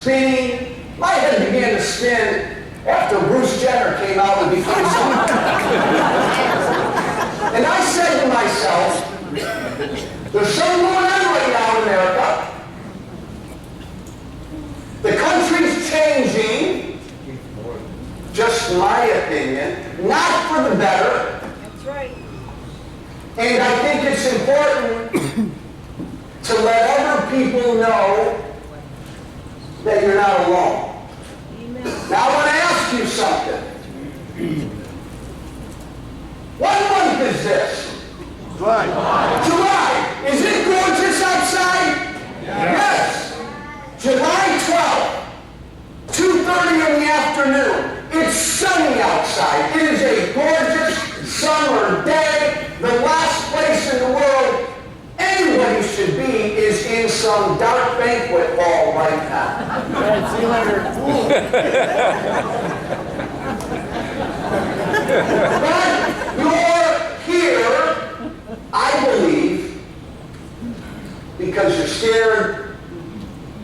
spinning. My head began to spin after Bruce Jenner came out and became something. And I said to myself, there's something going on right now in America. The country's changing, just my opinion, not for the better. That's right. And I think it's important to let other people know that you're not alone. Amen. Now I want to ask you something. What month is this? July. July. Is it gorgeous outside? Yes. July 12th, 2:30 in the afternoon. It's sunny outside. It is a gorgeous summer day. The last place in the world anybody should be is in some dark banquet hall right now. See you later. But you're here, I believe, because you're scared,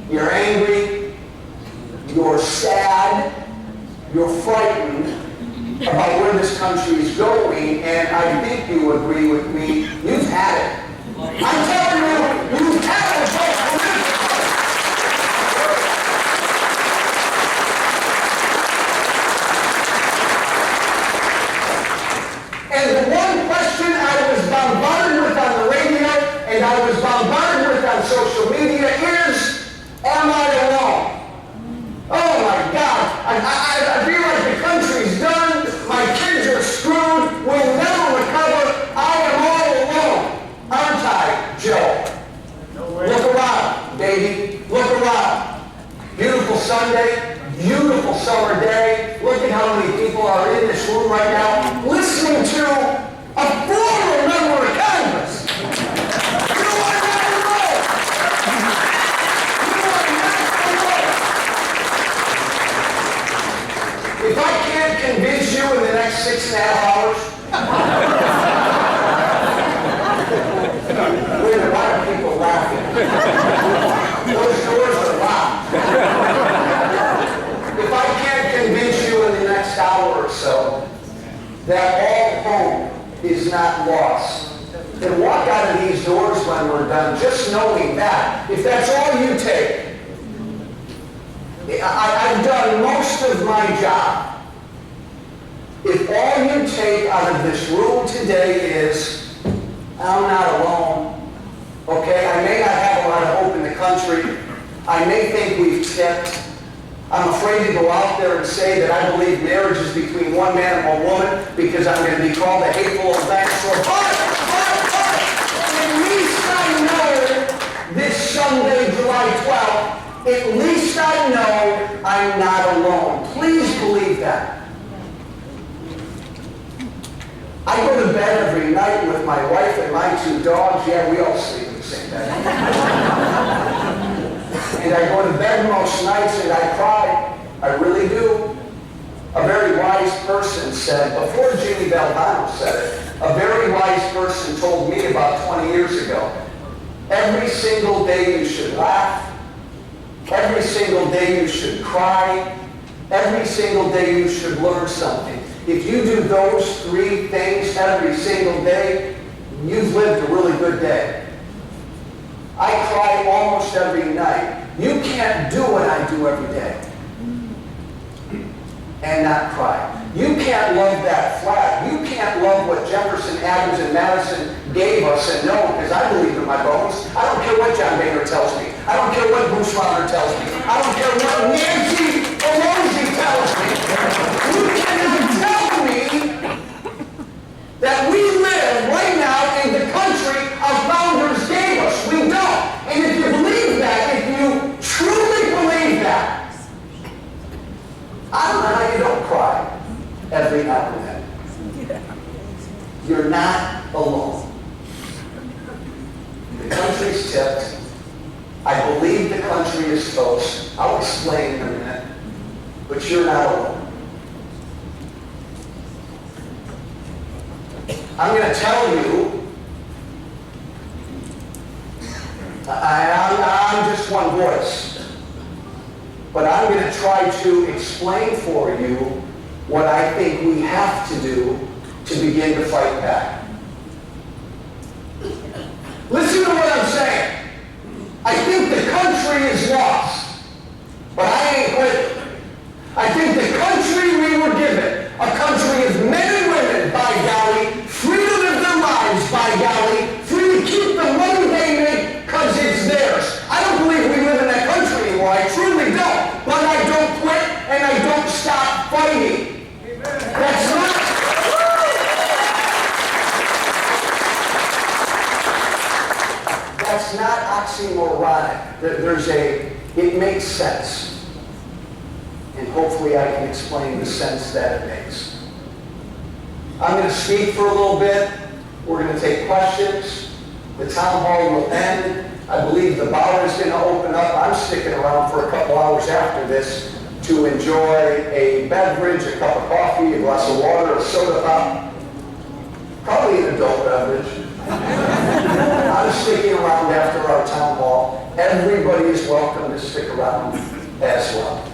you're angry, you're sad, you're frightened about where this country is going, and I think you agree with me, you've had it. I'm telling you, you've had it. And the one question I was bombarded with on the radio, and I was bombarded with on social media is, am I alone? Oh my God, I feel like the country's done, my kids are screwed, we'll never recover, I am all alone. Aren't I, Joe? No way. Look around, baby, look around. Beautiful Sunday, beautiful summer day. Look at how many people are in this room right now listening to a former member of Congress. You are not alone. You are not alone. If I can't convince you in the next 6.5 hours, wait a minute, why are people laughing? Those doors are locked. If I can't convince you in the next hour or so that all hope is not lost, then walk out of these doors when we're done, just knowing that. If that's all you take, I've done most of my job. If all you take out of this room today is, I'm not alone, okay? I may not have a lot of hope in the country. I may think we've tipped. I'm afraid to go out there and say that I believe marriage is between one man and one woman because I'm going to be called a hateful old dinosaur. But, at least I know this Sunday, July 12th, at least I know I'm not alone. Please believe that. I go to bed every night with my wife and my 2 dogs. Yeah, we all sleep in the same bed. And I go to bed most nights and I cry. I really do. A very wise person said, before Jimmy Valvano said it, a very wise person told me about 20 years ago, every single day you should laugh, every single day you should cry, every single day you should learn something. If you do those 3 things every single day, you've lived a really good day. I cry almost every night. You can't do what I do every day and not cry. You can't love that flag. You can't love what Jefferson, Adams, and Madison gave us and know, because I believe in my bones. I don't care what John Boehner tells me. I don't care what Bruce Rauner tells me. I don't care what Nancy Pelosi tells me. You cannot tell me that we live right now in the country our founders gave us. We don't. And if you believe that, if you truly believe that, I don't know how you don't cry every now and then. You're not alone. The country's tipped. I believe the country is toast. I'll explain in a minute. But you're not alone. I'm going to tell you, I'm just one voice. but I'm going to try to explain for you what I think we have to do to begin to fight back. Listen to what I'm saying. I think the country is lost, but I ain't quitting. I think the country we were given, a country of men and women, by golly, free to live their lives, by golly, free to keep the money they make because it's theirs. I don't believe we live in that country anymore. I truly don't. But I don't quit and I don't stop fighting. That's not... That's not oxymoronic. It makes sense. And hopefully I can explain the sense that it makes. I'm going to speak for a little bit. We're going to take questions. The town hall will end. I believe the bar is going to open up. I'm sticking around for a couple hours after this to enjoy a beverage, a cup of coffee, a glass of water, a soda pop. Probably an adult beverage. I'm sticking around after our town hall. Everybody is welcome to stick around as well.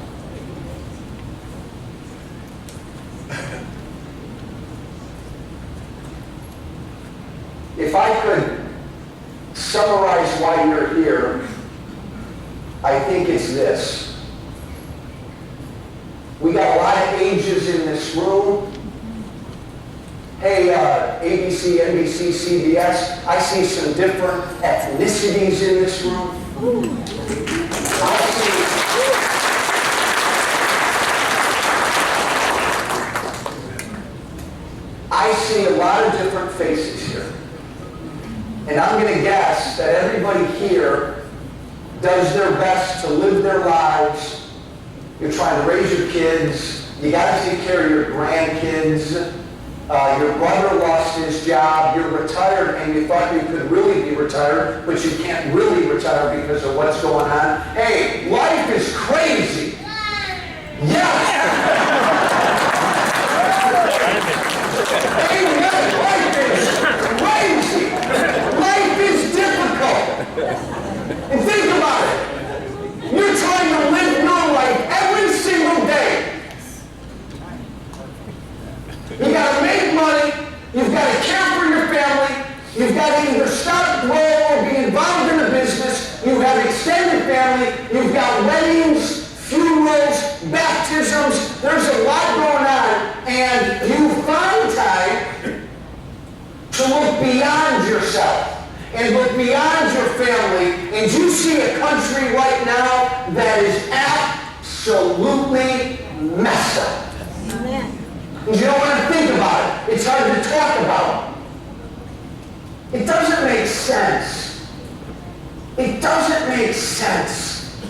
If I could summarize why you're here, I think it's this. We got a lot of ages in this room. Hey, ABC, NBC, CBS, I see some different ethnicities in this room. I see a lot of different faces here. And I'm going to guess that everybody here does their best to live their lives. You're trying to raise your kids. You got to take care of your grandkids. Your brother lost his job. You're retired and you thought you could really be retired, but you can't really retire because of what's going on. Hey, life is crazy. Yes! Amen. Life is crazy. Life is difficult. And think about it. You're trying to live your life every single day. You got to make money. You've got to care for your family. You've got to either start, grow, or be involved in a business. You have extended family. You've got weddings, funerals, baptisms. There's a lot going on. And you find time to look beyond yourself and look beyond your family. And you see a country right now that is absolutely messed up. Amen. And you don't want to think about it. It's hard to talk about. It doesn't make sense. It doesn't make sense.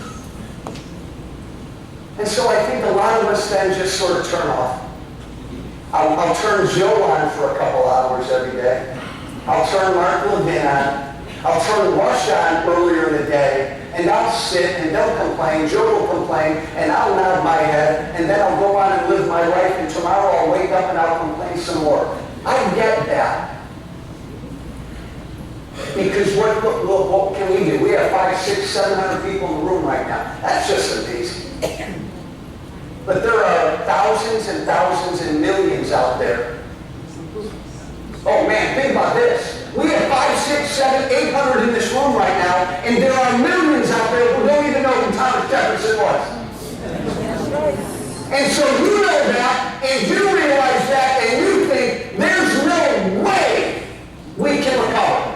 And so I think a lot of us then just sort of turn off. I'll turn Joe on for a couple hours every day. I'll turn Mark Levin on. I'll turn Rush on earlier in the day. And I'll sit and they'll complain, Joe will complain, and I'll nod my head, and then I'll go on and live my life, and tomorrow I'll wake up and I'll complain some more. I get that. Because what can we do? We have 500, 600, 700 people in the room right now. That's just amazing. But there are thousands and thousands and millions out there. Oh man, think about this. We have 500, 600, 700, 800 in this room right now, and there are millions out there who don't even know who Thomas Jefferson was. And so you know that, and you realize that, and you think there's no way we can recover.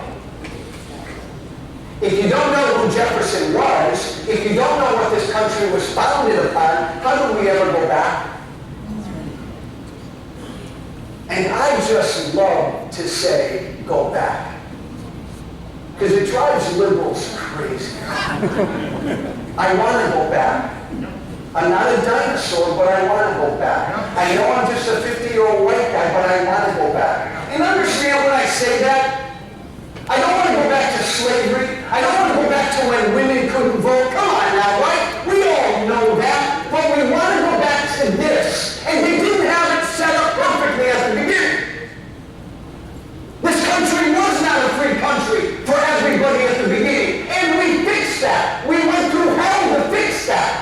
If you don't know who Jefferson was, if you don't know what this country was founded upon, how do we ever go back? And I just love to say, go back. Because it drives liberals crazy. I want to go back. I'm not a dinosaur, but I want to go back. I know I'm just a 50-year-old white guy, but I want to go back. And understand when I say that, I don't want to go back to slavery. I don't want to go back to when women couldn't vote. Come on now, right? We all know that. But we want to go back to this. And they didn't have it set up perfectly at the beginning. This country was not a free country for everybody at the beginning. And we fixed that. We went through hell to fix that.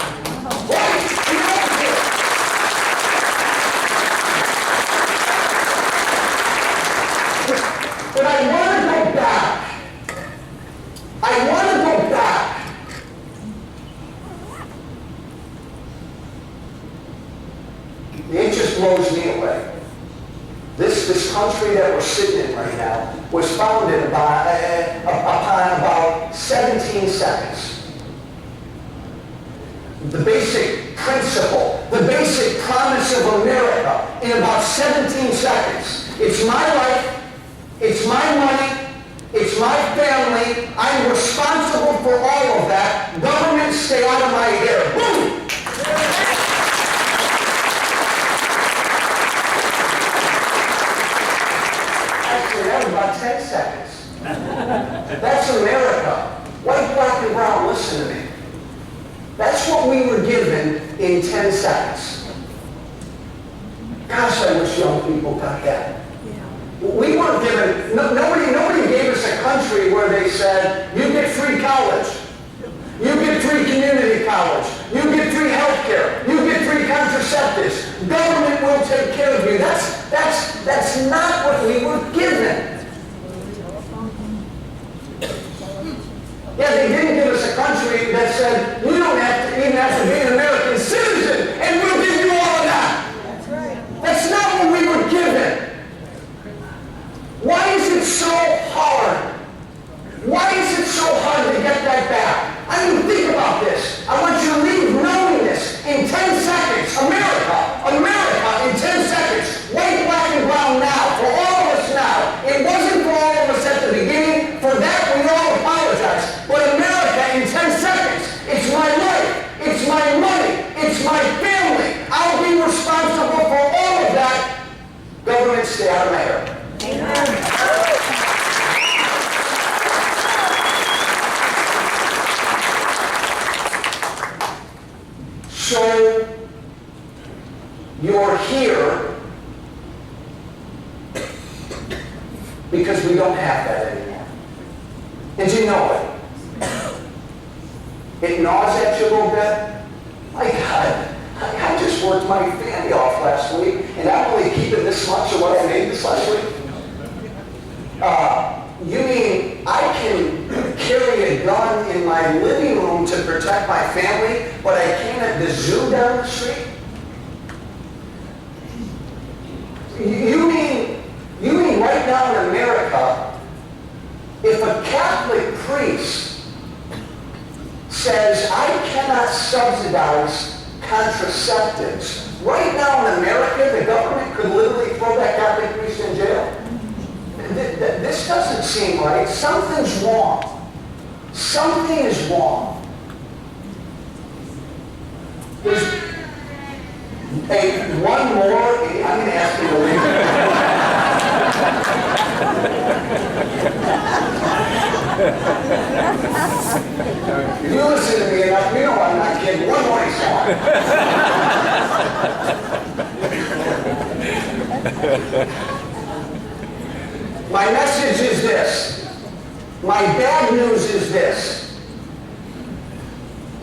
blows me away. This country that we're sitting in right now was founded upon about 17 seconds. The basic principle, the basic promise of America in about 17 seconds. It's my life, it's my money, it's my family. I'm responsible for all of that. Government, stay out of my hair. Boom! Actually, that was about 10 seconds. That's America. White, black, and brown, listen to me. That's what we were given in 10 seconds. Gosh, I wish young people got that. We weren't given, nobody gave us a country where they said, you get free college, you get free community college, you get free health care, you get free contraceptives, government will take care of you. That's not what we were given. Yeah, they didn't give us a country that said, you don't even have to be an American citizen, and we'll give you all of that. That's right. That's not what we were given. Why is it so hard? Why is it so hard to get that back? I mean, think about this. I want you to leave knowing this in 10 seconds. America in 10 seconds. White, black, and brown now. For all of us now. It wasn't for all of us at the beginning. For that, we all apologize. But America in 10 seconds. It's my life. It's my money. It's my family. I'll be responsible for all of that. Government, stay out of my hair. So, you're here because we don't have that anymore. And you know it. It gnaws at you a little bit. My God, I just worked my family off last week, and I'm only keeping this much of what I made this last week. You mean I can carry a gun in my living room to protect my family, but I can't at the zoo down the street? You mean right now in America, if a Catholic priest says I cannot subsidize contraceptives, right now in America, the government could literally throw that Catholic priest in jail? This doesn't seem right. Something's wrong. Something is wrong. There's one more. I'm going to ask you to leave. You listen to me enough. You know I'm not kidding. One more song. My message is this. My bad news is this.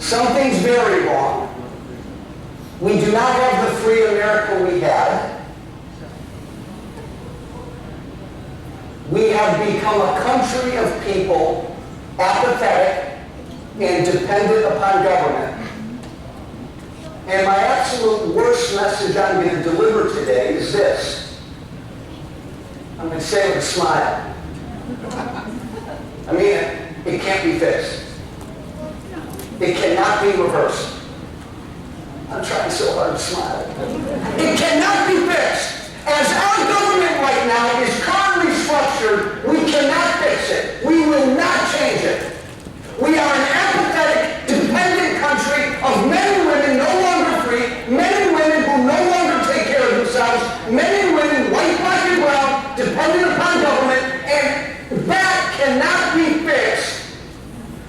Something's very wrong. We do not have the free America we had. We have become a country of people apathetic and dependent upon government. And my absolute worst message I'm going to deliver today is this. I'm going to say it with a smile. I mean it can't be fixed. It cannot be reversed. I'm trying so hard to smile. It cannot be fixed. As our government right now is currently structured, we cannot fix it. We will not change it. We are an apathetic, dependent country of men and women no longer free, men and women who no longer take care of themselves, men and women, white, black, and brown, dependent upon government, and that cannot be fixed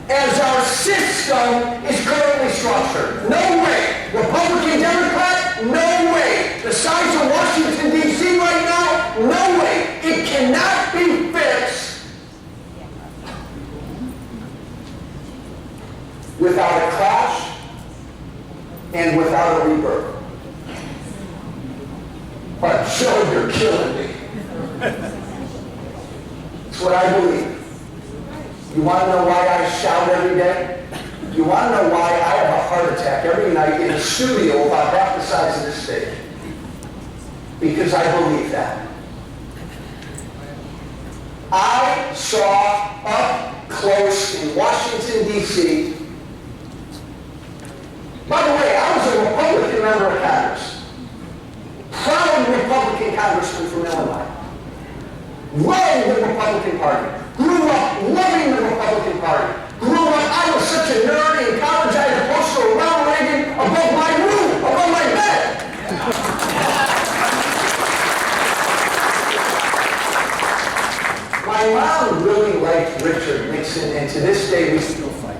as our system is currently structured. No way. Republican, Democrat, no way. The size of Washington, D.C. right now, no way. It cannot be fixed without a crash and without a rebirth. But Joe, you're killing me. It's what I believe. You want to know why I shout every day? You want to know why I have a heart attack every night in a studio about half the size of this stage? because I believe that. I saw up close in Washington, D.C. By the way, I was a Republican member of Congress. Proud Republican congressman from Illinois. Loved the Republican Party. Grew up loving the Republican Party. Grew up, I was such a nerd in college, I had a poster of Ronald Reagan above my room, above my bed. My mom really liked Richard Nixon, and to this day we still fight.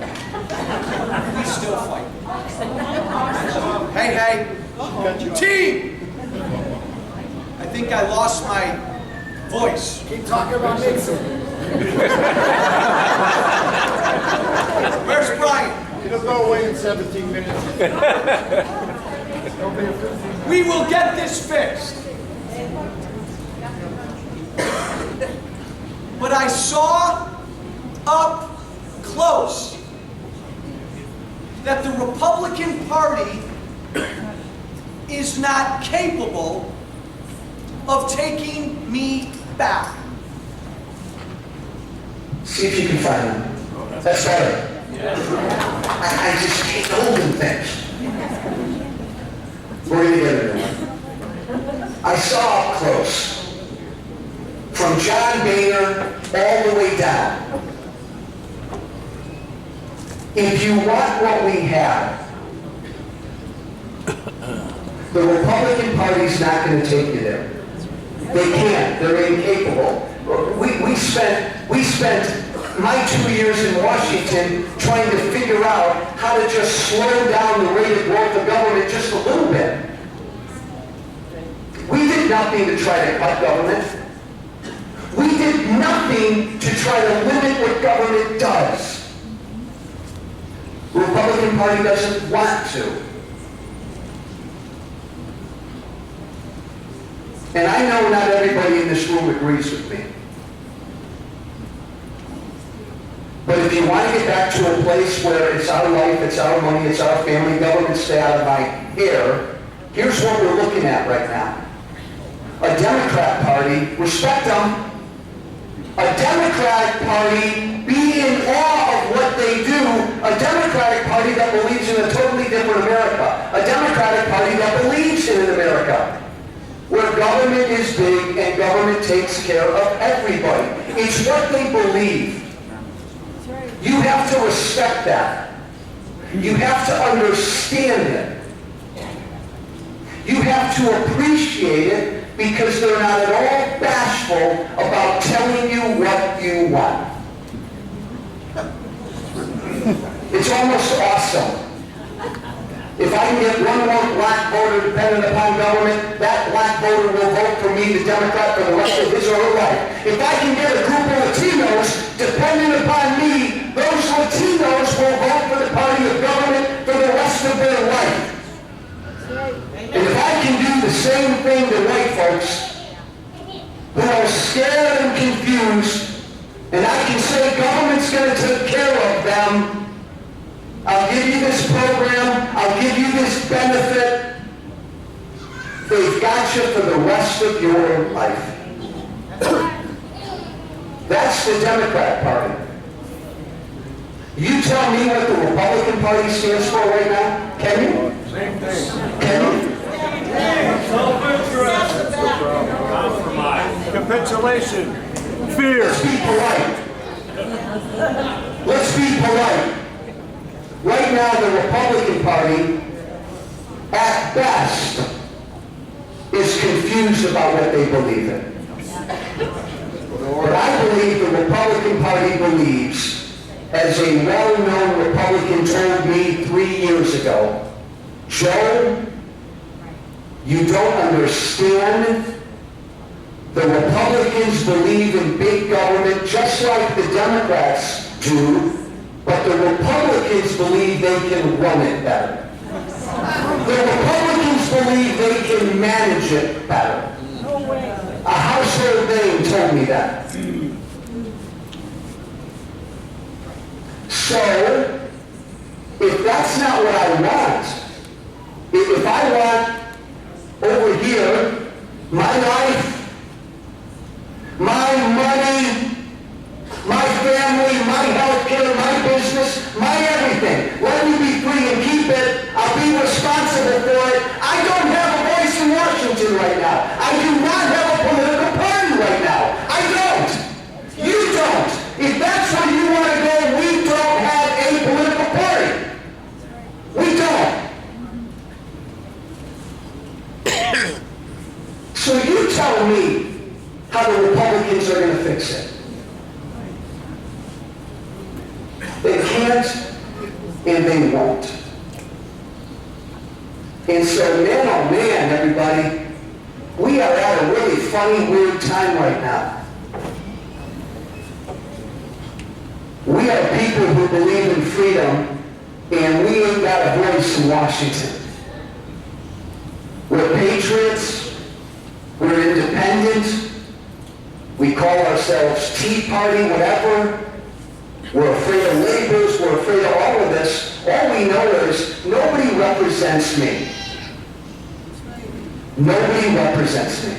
We still fight. Hey, team! I think I lost my voice. Keep talking about Nixon. Where's Brian? It'll go away in 17 minutes. We will get this fixed. But I saw up close that the Republican Party is not capable of taking me back. See if you can find them. That's better. I just hate holding things. We're going to get it. I saw up close, from John Boehner all the way down. If you want what we have, the Republican Party's not going to take you there. They can't. They're incapable. We spent my 2 years in Washington trying to figure out how to just slow down the rate of growth of government just a little bit. We did nothing to try to cut government. We did nothing to try to limit what government does. The Republican Party doesn't want to. And I know not everybody in this room agrees with me. But if you want to get back to a place where it's our life, it's our money, it's our family, government stay out of my hair, here's what we're looking at right now. A Democrat Party, respect them, a Democratic Party, be in awe of what they do, a Democratic Party that believes in a totally different America, a Democratic Party that believes in an America where government is big and government takes care of everybody. It's what they believe. You have to respect that. You have to understand it. You have to appreciate it because they're not at all bashful about telling you what you want. It's almost awesome. If I can get one more black voter dependent upon government, that black voter will vote for me, the Democrat, for the rest of his or her life. If I can get a group of Latinos dependent upon me, those Latinos will vote for the party of government for the rest of their life. And if I can do the same thing to white folks who are scared and confused, and I can say government's going to take care of them, I'll give you this program, I'll give you this benefit. They've got you for the rest of your life. That's the Democrat Party. You tell me what the Republican Party stands for right now? Can you? Same thing. Can you? Self-interest. Compromise. Capitulation. Fear. Let's be polite. Let's be polite. Right now, the Republican Party, at best, is confused about what they believe in. But I believe the Republican Party believes, as a well-known Republican told me 3 years ago, Joe, you don't understand. The Republicans believe in big government just like the Democrats do, but the Republicans believe they can run it better. The Republicans believe they can manage it better. A household name told me that. So, if that's not what I want, if I want over here So you tell me how the Republicans are going to fix it. They can't, and they won't. And so, man, oh man, everybody, we are at a really funny, weird time right now. We are people who believe in freedom, and we ain't got a voice in Washington. We're patriots. We're independent. We call ourselves Tea Party, whatever. We're afraid of labels. We're afraid of all of this. All we know is nobody represents me. Nobody represents me.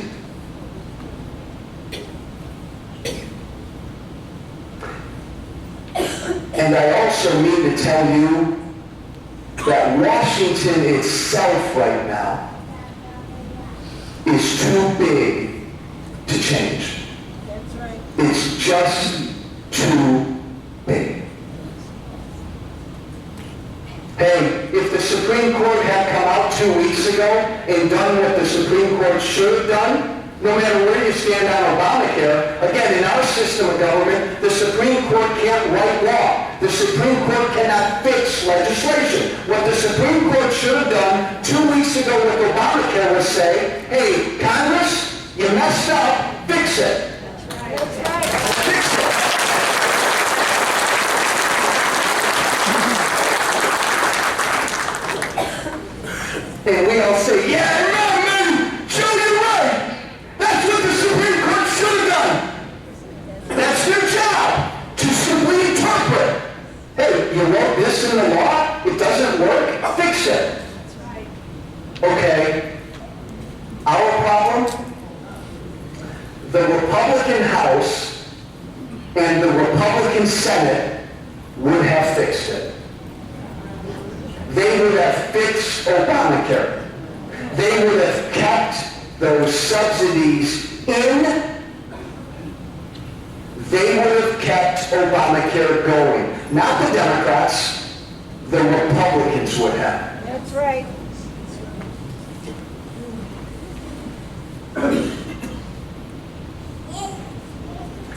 And I also need to tell you that Washington itself right now is too big to change. That's right. It's just too big. Hey, if the Supreme Court had come out 2 weeks ago and done what the Supreme Court should have done, no matter where you stand on Obamacare, again, in our system of government, the Supreme Court can't write law. The Supreme Court cannot fix legislation. What the Supreme Court should have done 2 weeks ago with Obamacare was say, hey, Congress, you messed up, fix it. That's right. Fix it. And we all say, yeah, no, man, Joe, you're right. That's what the Supreme Court should have done. That's their job, to simply interpret. Hey, you wrote this in the law, it doesn't work, fix it. That's right. Okay, our problem, the Republican House and the Republican Senate would have fixed it. They would have fixed Obamacare. They would have kept those subsidies in. They would have kept Obamacare going. Not the Democrats, the Republicans would have. That's right.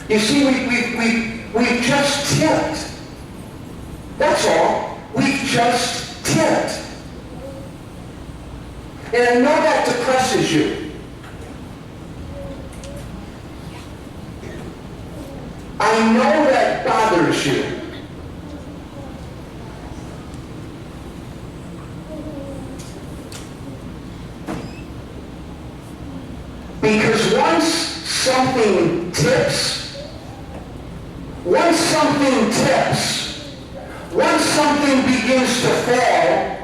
You see, we've just tipped. That's all. We've just tipped. And I know that depresses you. I know that bothers you. Because once something tips, once something begins to fall,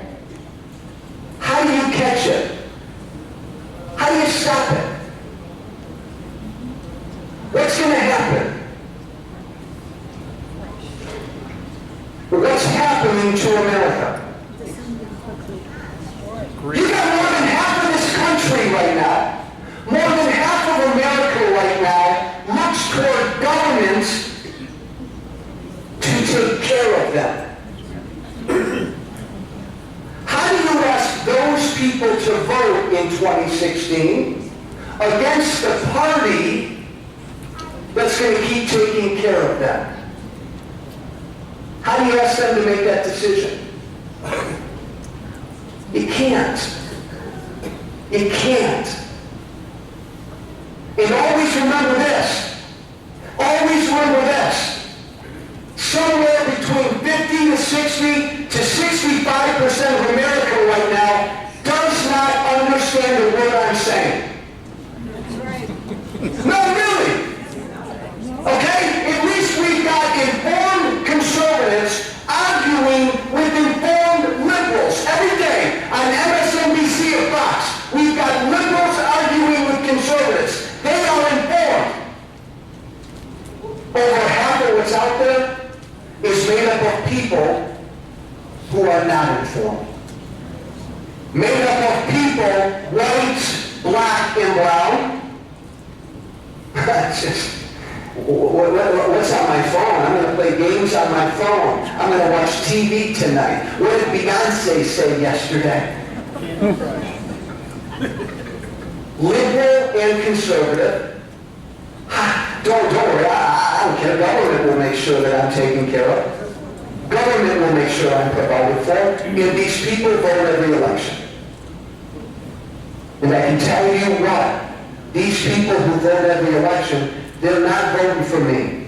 how do you catch it? How do you stop it? What's going to happen? What's happening to America? You got more than half of this country right now. More than half of America right now looks toward governments to take care of them. How do you ask those people to vote in 2016 against the party that's going to keep taking care of them? How do you ask them to make that decision? You can't. You can't. And always remember this. Always remember this. Somewhere between 50 to 60 to 65% of America right now does not understand the word I'm saying. That's right. No, really. Okay? At least we've got informed conservatives arguing with informed liberals every day on MSNBC or Fox. We've got liberals arguing with conservatives. They are informed. Over half of what's out there is made up of people who are not informed. Made up of people, white, black, and brown. It's just, what's on my phone? I'm going to play games on my phone. I'm going to watch TV tonight. What did Beyonce say yesterday? liberal and conservative. Don't worry, I don't care. Government will make sure that I'm taken care of. Government will make sure I'm provided for. And these people vote every election. And I can tell you what, these people who vote every election, they're not voting for me.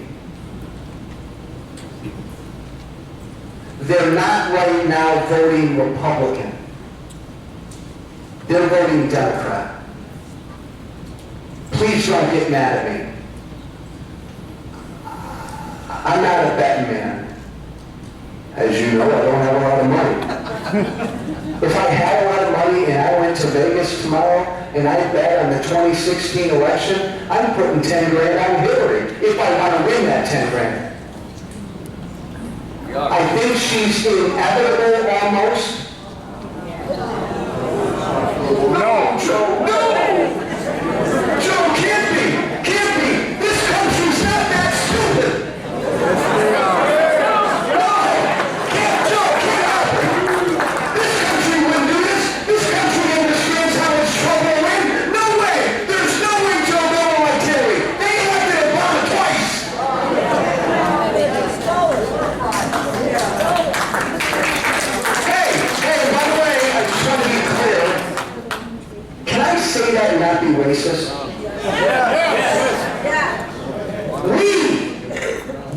They're not right now voting Republican. They're voting Democrat. Please don't get mad at me. I'm not a betting man. As you know, I don't have a lot of money. If I had a lot of money and I went to Vegas tomorrow and I bet on the 2016 election, I'm putting 10 grand on Hillary if I want to win that 10 grand. I think she's inevitable almost. No, Joe, no! Joe, can't be! This country's not that stupid! No! Joe, get out! This country wouldn't do this! This country understands how much trouble we're in! No way! There's no way Joe will like Hillary! They elected Obama twice! Hey, by the way, I just want to be clear. Can I say that and not be racist?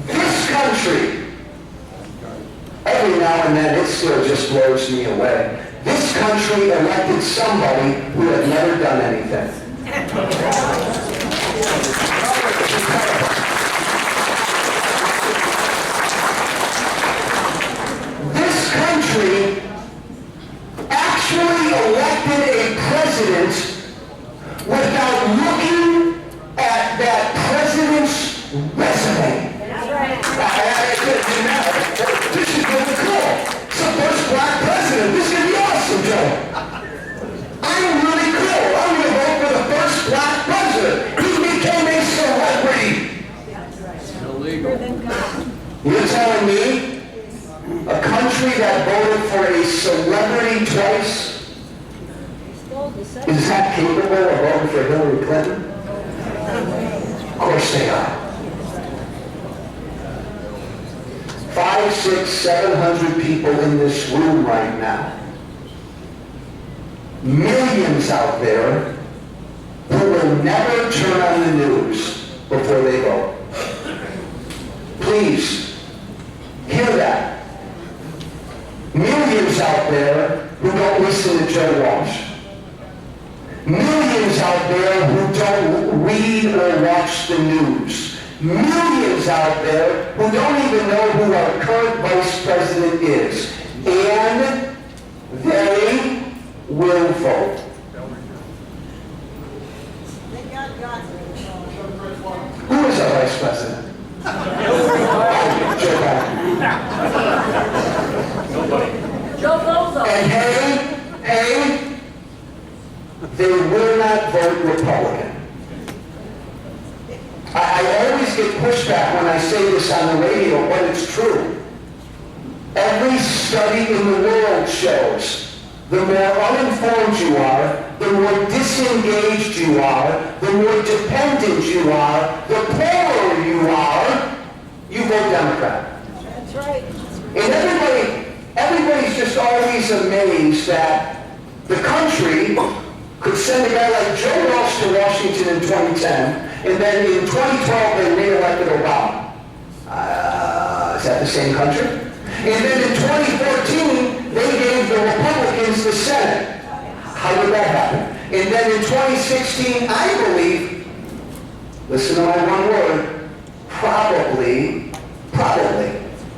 This country, every now and then it still just blows me away. This country elected somebody who had never done anything. This country actually elected a president without looking at that president's resume. This is going to be cool. It's the first black president. This is going to be awesome, Joe. I'm really cool. I'm going to vote for the first black president. He became a celebrity. You're telling me a country that voted for a celebrity twice is that capable of voting for Hillary Clinton? Of course they are. 500, 600, 700 people in this room right now. Millions out there who will never turn on the news before they vote. Please, hear that. Millions out there who don't listen to Joe Walsh. Millions out there who don't read or watch the news. Millions out there who don't even know who our current vice president is. And they will vote. Who is our vice president? Joe Biden. Joe Bozo. And hey, they will not vote Republican. I always get pushback when I say this on the radio, but it's true. Every study in the world shows the more uninformed you are, the more disengaged you are, the more dependent you are, the poorer you are, you vote Democrat. That's right. And everybody's just always amazed that the country could send a guy like Joe Walsh to Washington in 2010, and then in 2012 they re-elected Obama. Is that the same country? And then in 2014, they gave the Republicans the Senate. How did that happen? And then in 2016, I believe, listen to my one word, probably,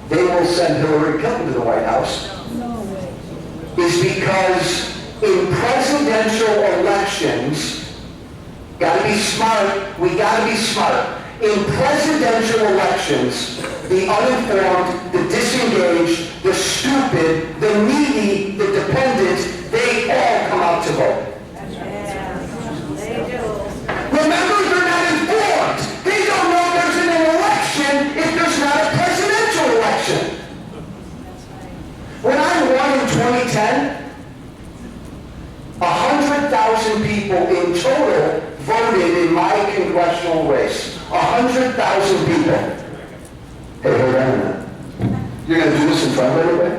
they will send Hillary Clinton to the White House. No way. Is because in presidential elections, gotta be smart, we gotta be smart. In presidential elections, the uninformed, the disengaged, the stupid, the needy, the dependent, they all come out to vote. Remember, they're not informed. They don't know there's an election if there's not a presidential election. When I won in 2010, 100,000 100,000 people in total voted in my congressional race. 100,000 people. Hey, hold on a minute. You're going to do this in front of everybody?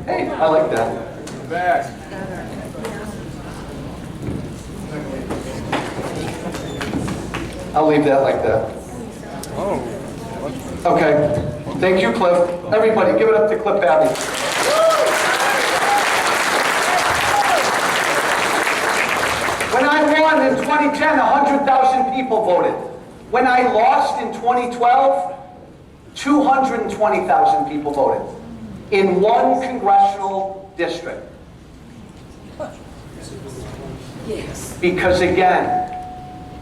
Hey, I like that. Back. I'll leave that like that. Oh. Okay. Thank you, Cliff. Everybody, give it up to Cliff Abbey. When I won in 2010, 100,000 people voted. When I lost in 2012, 220,000 people voted in one congressional district. Yes. Because again,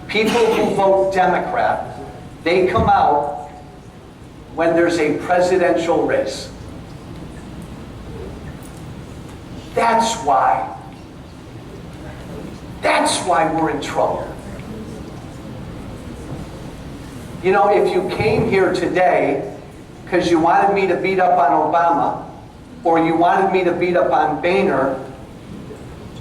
people who vote Democrat, they come out when there's a presidential race. That's why we're in trouble. You know, if you came here today because you wanted me to beat up on Obama, or you wanted me to beat up on Boehner,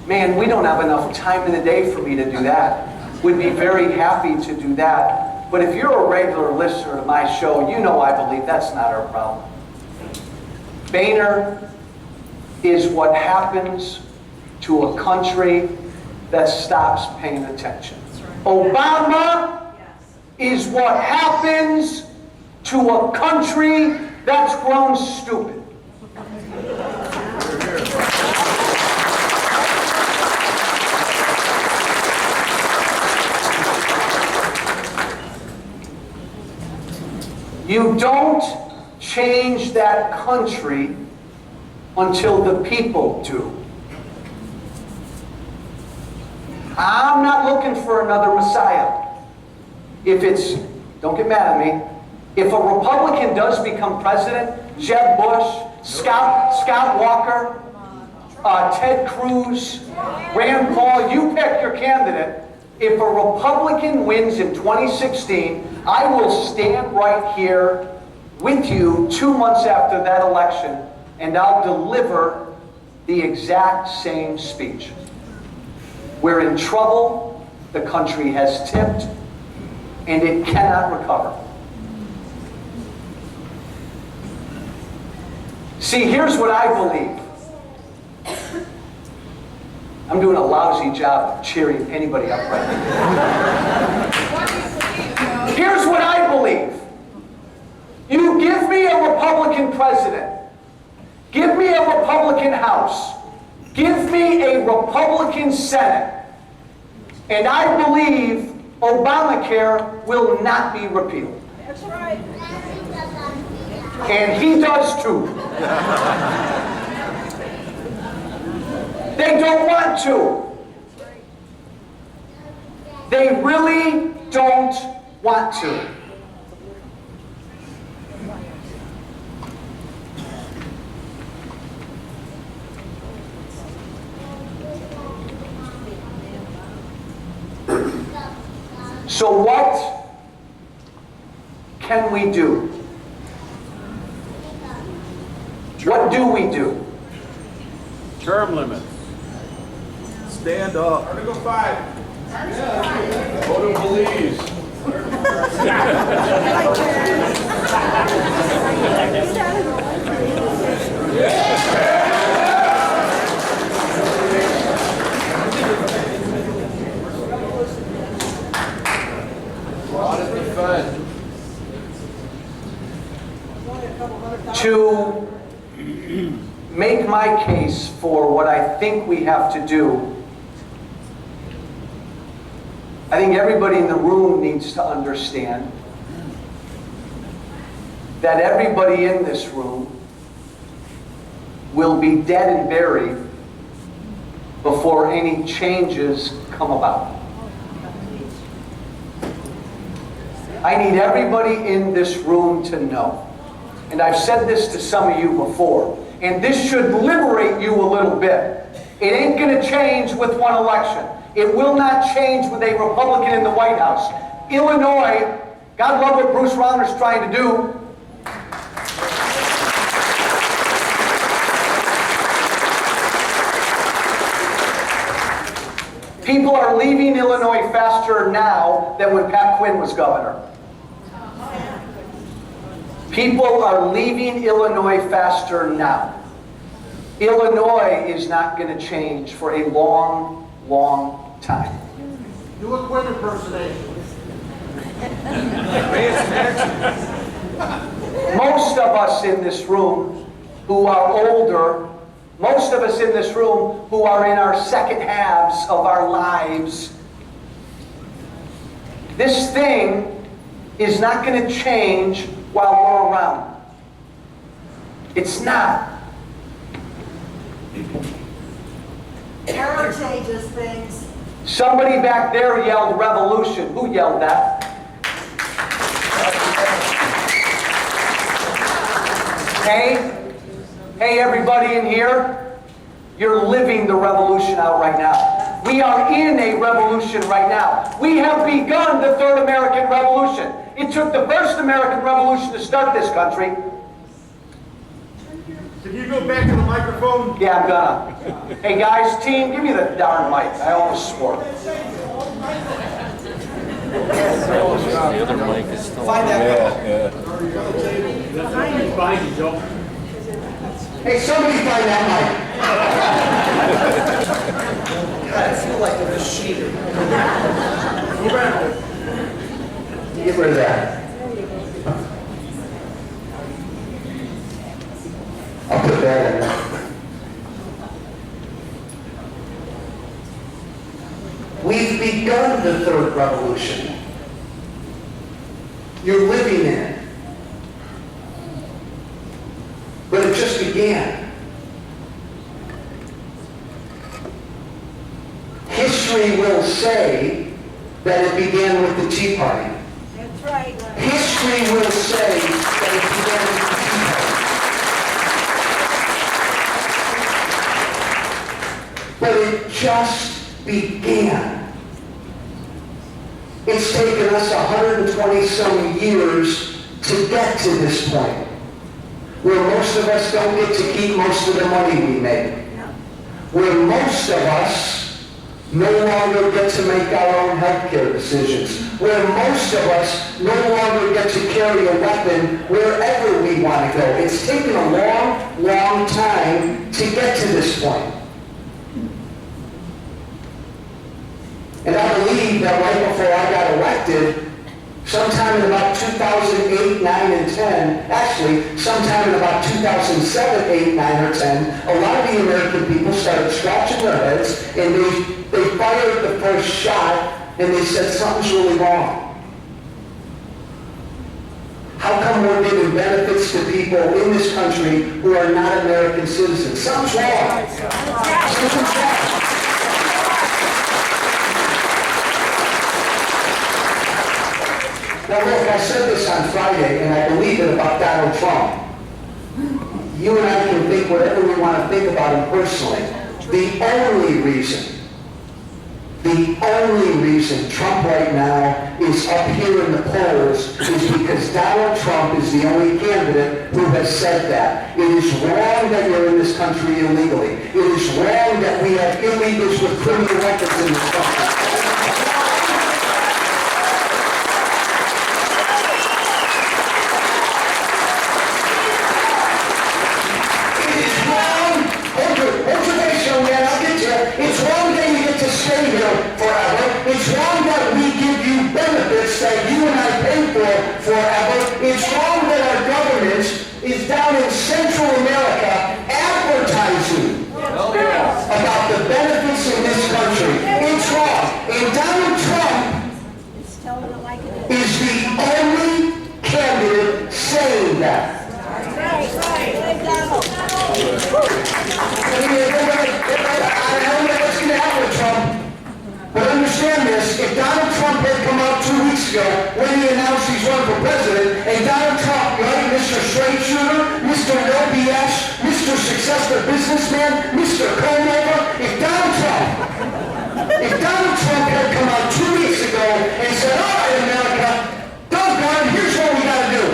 man, we don't have enough time in the day for me to do that. We'd be very happy to do that. But if you're a regular listener to my show, you know I believe that's not our problem. Boehner is what happens to a country that stops paying attention. Obama is what happens to a country that's grown stupid. You don't change that country until the people do. I'm not looking for another Messiah. If it's, don't get mad at me, if a Republican does become president, Jeb Bush, Scott Walker, Ted Cruz, Rand Paul, you pick your candidate. If a Republican wins in 2016, I will stand right here with you 2 months after that election, and I'll deliver the exact same speech. We're in trouble, the country has tipped, and it cannot recover. See, here's what I believe. I'm doing a lousy job of cheering anybody up right now. Here's what I believe. You give me a Republican president. Give me a Republican House. Give me a Republican Senate. And I believe Obamacare will not be repealed. That's right. And he does too. They don't want to. They really don't want to. So what can we do? What do we do? Term limits. Stand up. Article 5. Vote of Belize. To make my case for what I think we have to do, I think everybody in the room needs to understand that everybody in this room will be dead and buried before any changes come about. I need everybody in this room to know, and I've said this to some of you before, and this should liberate you a little bit. It ain't going to change with one election. It will not change with a Republican in the White House. Illinois, God love what Bruce Rauner's trying to do. People are leaving Illinois faster now than when Pat Quinn was governor. People are leaving Illinois faster now. Illinois is not going to change for a long, long time. Do a Quinn impersonation. Most of us in this room who are older, most of us in this room who are in our second halves of our lives, this thing is not going to change while we're around. It's not. Error changes things. Somebody back there yelled revolution. Who yelled that? Hey, everybody in here, you're living the revolution out right now. We are in a revolution right now. We have begun the third American Revolution. It took the first American Revolution to start this country. Can you go back to the microphone? Yeah, I'm gonna. Hey guys, team, give me the darn mic. I almost swore. The other mic is still Find that. Hey, somebody find that I feel like a machine. mic. Get rid of that. I'll put that in there. We've begun the third revolution. You're living in it. But it just began. History will say that it began with the Tea Party. That's right. History will say that it began with the Tea Party. But it just began. It's taken us 120-some years to get to this point, where most of us don't get to keep most of the money we make, where most of us no longer get to make our own healthcare decisions, where most of us no longer get to carry a weapon wherever we want to go. It's taken a long, long time to get to this point. And I believe that right before I got elected, sometime in about 2008, 9, and 10, actually, sometime in about 2007, 8, 9, or 10, a lot of the American people started scratching their heads, and they fired the first shot, and they said, something's really wrong. How come we're giving benefits to people in this country who are not American citizens? Something's wrong. Something's wrong. Now look, I said this on Friday, and I believe it about Donald Trump. You and I can think whatever we want to think about him personally. The only reason Trump right now is up here in the polls is because Donald Trump is the only candidate who has said that. It is wrong that you're in this country illegally. It is wrong that we have illegals with criminal records in this country. It's wrong that you get to stay here forever. It's wrong that we give you benefits that you and I pay for forever. It's wrong that our government is down in Central America advertising about the benefits in this country. It's wrong. And Donald Trump is the only candidate saying that. I don't know what's going to happen with Trump, but understand this, if Donald Trump had come out 2 weeks ago when he announced he's running for president, and Donald Trump, right, Mr. Straight Shooter, Mr. No BS, Mr. Successful Businessman, Mr. Comb-Over, if Donald Trump had come out 2 weeks ago and said, all right, America, doggone, here's what we got to do.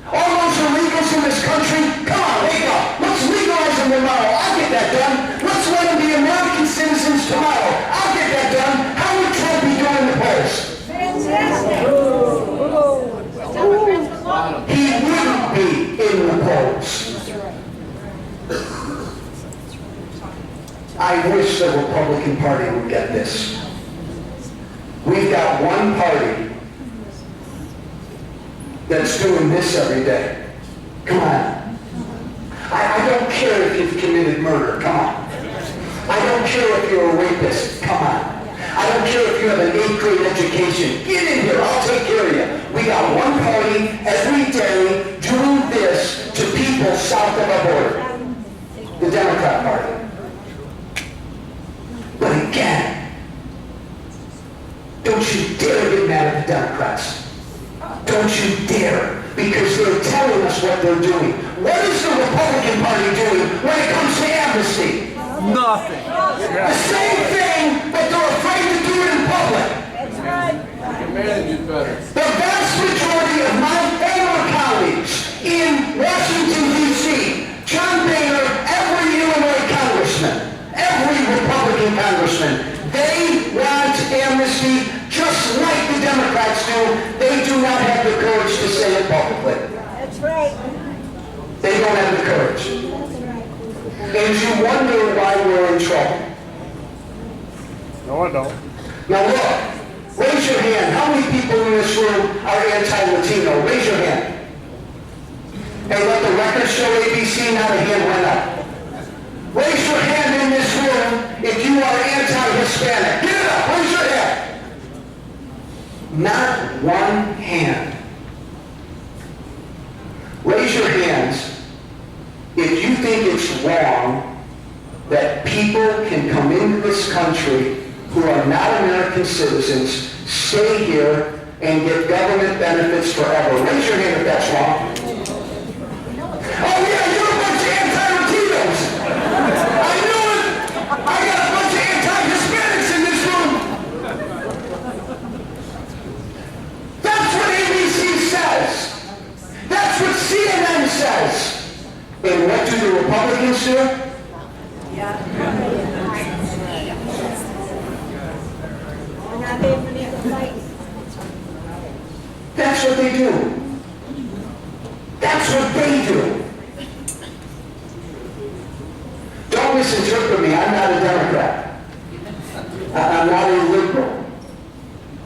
All those illegals in this country, come on, wake up. Let's legalize them tomorrow. I'll get that done. Let's let them be American citizens tomorrow. I'll get that done. the Republican Party would get this. We've got one party that's doing this every day. Come on. I don't care if you've committed murder. Come on. I don't care if you're a rapist. Come on. I don't care if you have an 8th grade education. Get in here. I'll take care of you. We got one party every day doing this to people south of our border. The Democrat Party. But again, don't you dare get mad at the Democrats. Don't you dare, because they're telling us what they're doing. What is the Republican Party doing when it comes to amnesty? Nothing. The same thing, but they're afraid to do it in public. That's right. Your man did better. The vast majority of my former colleagues in Washington, D.C., John Boehner, every Illinois congressman, every Republican congressman, they want amnesty just like the Democrats do. They do not have the courage to say it publicly. That's right. They don't have the courage. That's right. And you wonder why we're in trouble. No, I don't. Now look, raise your hand. How many people in this room are anti-Latino? Raise your hand. Hey, let the record show ABC, not a hand went up. Raise your hand in this room if you are anti-Hispanic. Get it up, raise your hand. Not one hand. Raise your hands if you think it's wrong that people can come into this country who are not American citizens, stay here, and get government benefits forever. Raise your hand if that's wrong. Oh yeah, you're a bunch of anti-Latinos. I knew it. I got a bunch of anti-Hispanics in this room. That's what ABC says. That's what CNN says. And what do the Republicans do? Yeah. We're not there for the fight. That's what they do. That's what they do. Don't misinterpret me. I'm not a Democrat. I'm not a liberal.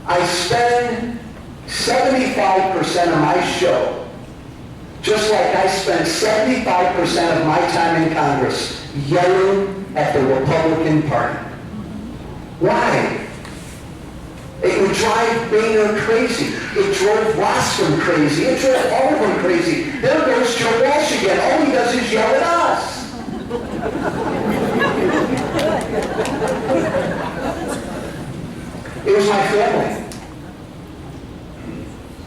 I spend 75% of my show, just like I spend 75% of my time in Congress, yelling at the Republican Party. Why? It would drive Boehner crazy. It drove Rostam crazy. It drove all of them crazy. There goes Joe Walsh again. All he does is yell at us. It was my family.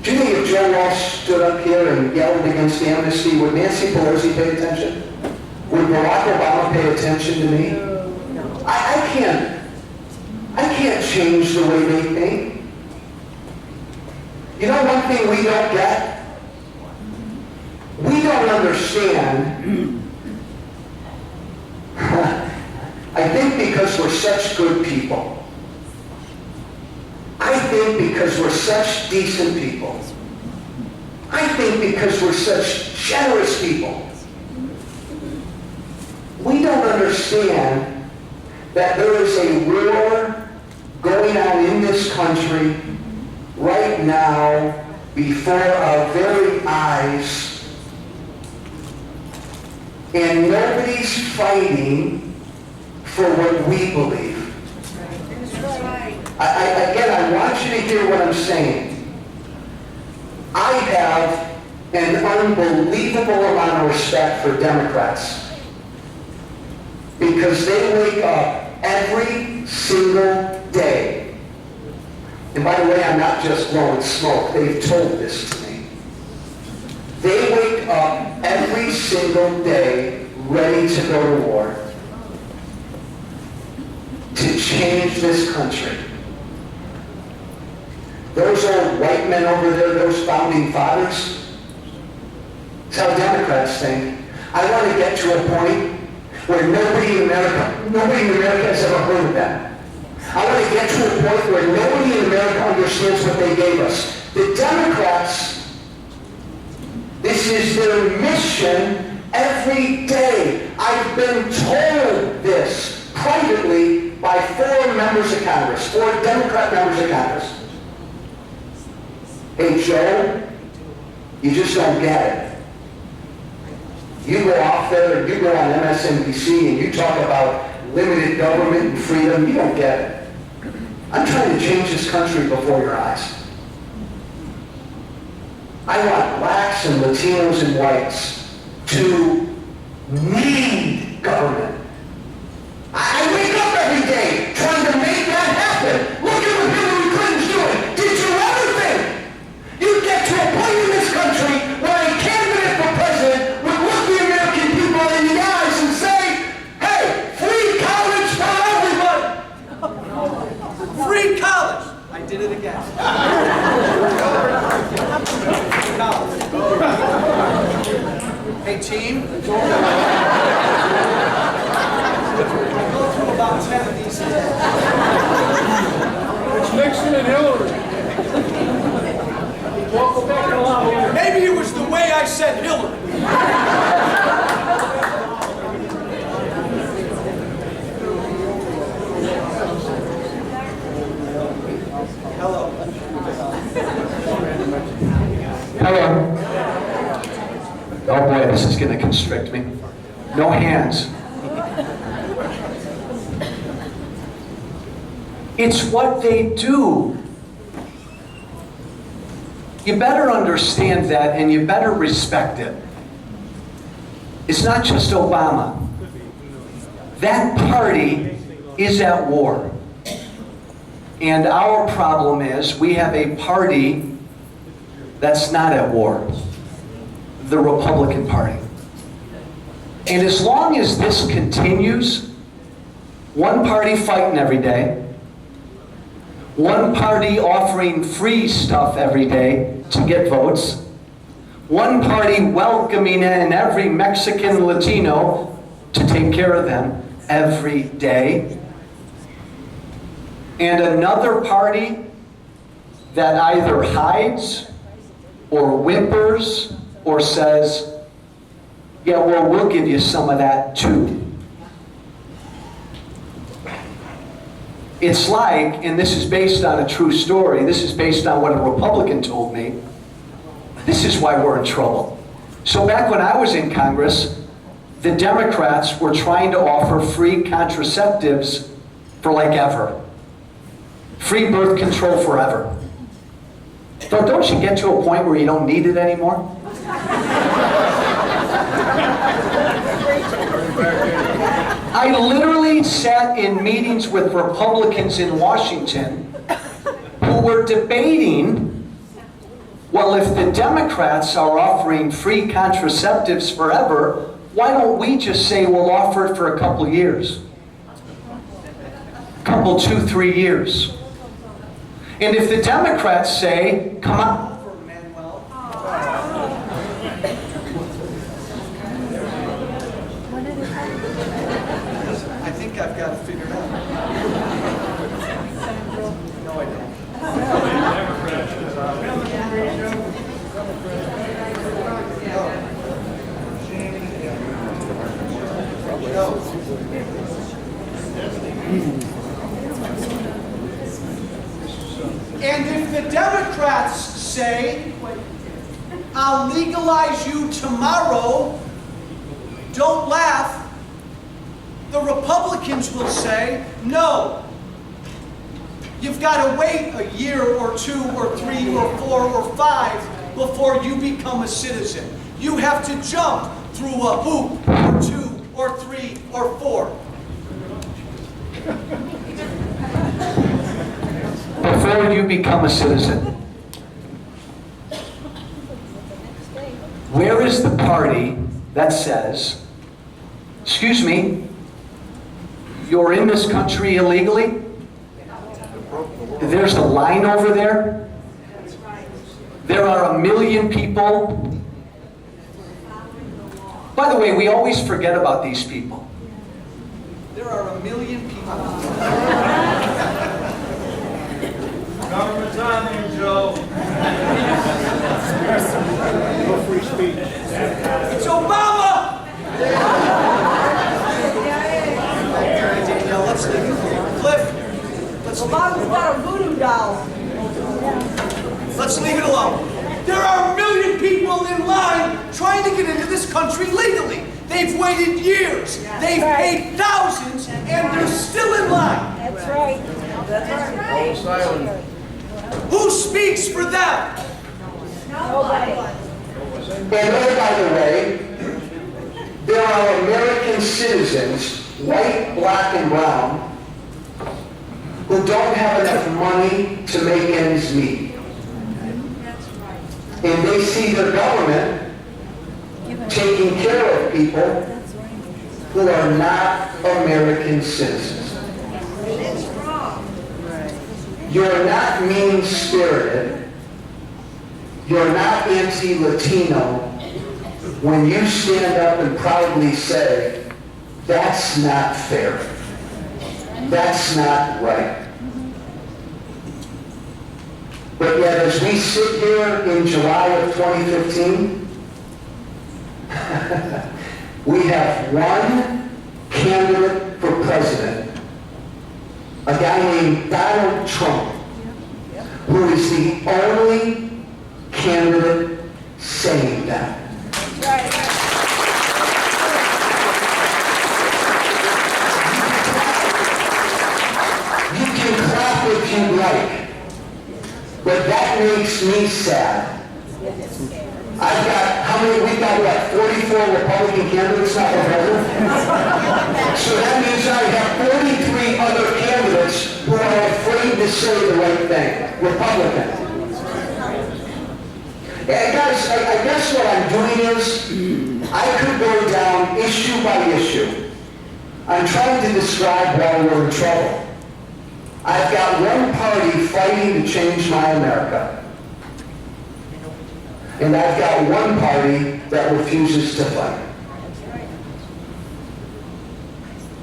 Do you think if Joe Walsh stood up here and yelled against amnesty, would Nancy Pelosi pay attention? Would Barack Obama pay attention to me? I can't change the way they think. You know one thing we don't get? We don't understand. I think because we're such good people. I think because we're such decent people. I think because we're such generous people. We don't understand that there is a war going on in this country right now before our very eyes, and nobody's fighting for what we believe. Again, I want you to hear what I'm saying. I have an unbelievable amount of respect for Democrats because they wake up every single day. And by the way, I'm not just blowing smoke. They've told this to me. They wake up every single day ready to go to war, to change this country. Those old white men over there, those founding fathers, that's how Democrats think. I want to get to a point where nobody in America has ever heard of them. I want to get to a point where nobody in America understands what they gave us. The Democrats, this is their mission every day. I've been told this privately by 4 members of Congress, 4 Democrat members of Congress. Hey, Joe, you just don't get it. You go off there, you go on MSNBC, and you talk about limited government and freedom. You don't get it. I'm trying to change this country before your eyes. I want blacks and Latinos and whites to need government. I wake up every day trying to make that happen. Look at what Hillary Clinton's doing. Did you ever think you'd get to a point in this country where a candidate for president would look the American people in the eyes and say, hey, free college for everybody? Free college. I did it again. Free college. Hey, team. I go through about 10 of these a day. It's Nixon and Hillary. Welcome back to the Maybe it was the way I said Hillary. Hello. Hello. Oh boy, this is going to constrict me. No hands. It's what they do. You better understand that, and you better respect it. It's not just Obama. That party is at war. And our problem is we have a party that's not at war. The Republican Party. And as long as this continues, one party fighting every day, one party offering free stuff every day to get votes, one party welcoming in every Mexican Latino to take care of them every day, and another party that either hides or whimpers or says, yeah, well, we'll give you some of that too. It's like, and this is based on a true story, this is based on what a Republican told me, this is why we're in trouble. So back when I was in Congress, the Democrats were trying to offer free contraceptives for like ever. Free birth control forever. So don't you get to a point where you don't need it anymore? I literally sat in meetings with Republicans in Washington who were debating, well, if the Democrats are offering free contraceptives forever, why don't we just say we'll offer it for a couple years? Couple, 2-3 years. And if the Democrats say, come on. I think I've got it figured out. No, I don't. And if the Democrats say, I'll legalize you tomorrow, don't laugh, the Republicans will say, no. You've got to wait a year or 2 or 3 or 4 or 5 before you become a citizen. You have to jump through a hoop or 2 or 3 or 4. Before you become a citizen. Where is the party that says, excuse me, you're in this country illegally? There's a line over there. There are 1 million people. By the way, we always forget about these people. There are 1 million people. Government's on you, Joe. No free speech. It's Obama! Danielle, let's leave it. Cliff. Obama's got a voodoo doll. Let's leave it alone. There are a million people in line trying to get into this country legally. They've waited years. They've paid thousands, and they're still in line. That's right. That's right. Who speaks for them? Nobody. And oh, by the way, there are American citizens, white, black, and brown, who don't have enough money to make ends meet. And they see their government taking care of people who are not American citizens. You're not mean-spirited. You're not anti-Latino when you stand up and proudly say, that's not fair. That's not right. But yet, as we sit here in July of 2015, we have one candidate for president, a guy named Donald Trump, who is the only candidate saying that. You can clap if you like, but that makes me sad. I've got, how many, we've got what, 44 Republican candidates now for president? So that means I have 43 other candidates who are afraid to say the right thing, Republican. And guys, I guess what I'm doing is, I could go down issue by issue. I'm trying to describe why we're in trouble. I've got one party fighting to change my America. And I've got one party that refuses to fight.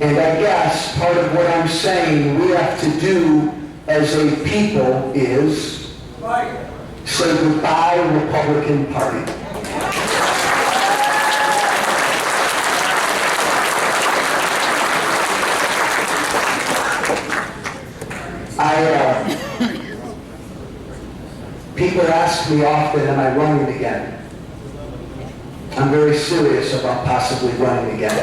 And I guess part of what I'm saying we have to do as a people is say goodbye, Republican Party. People ask me often, am I running again? I'm very serious about possibly running again.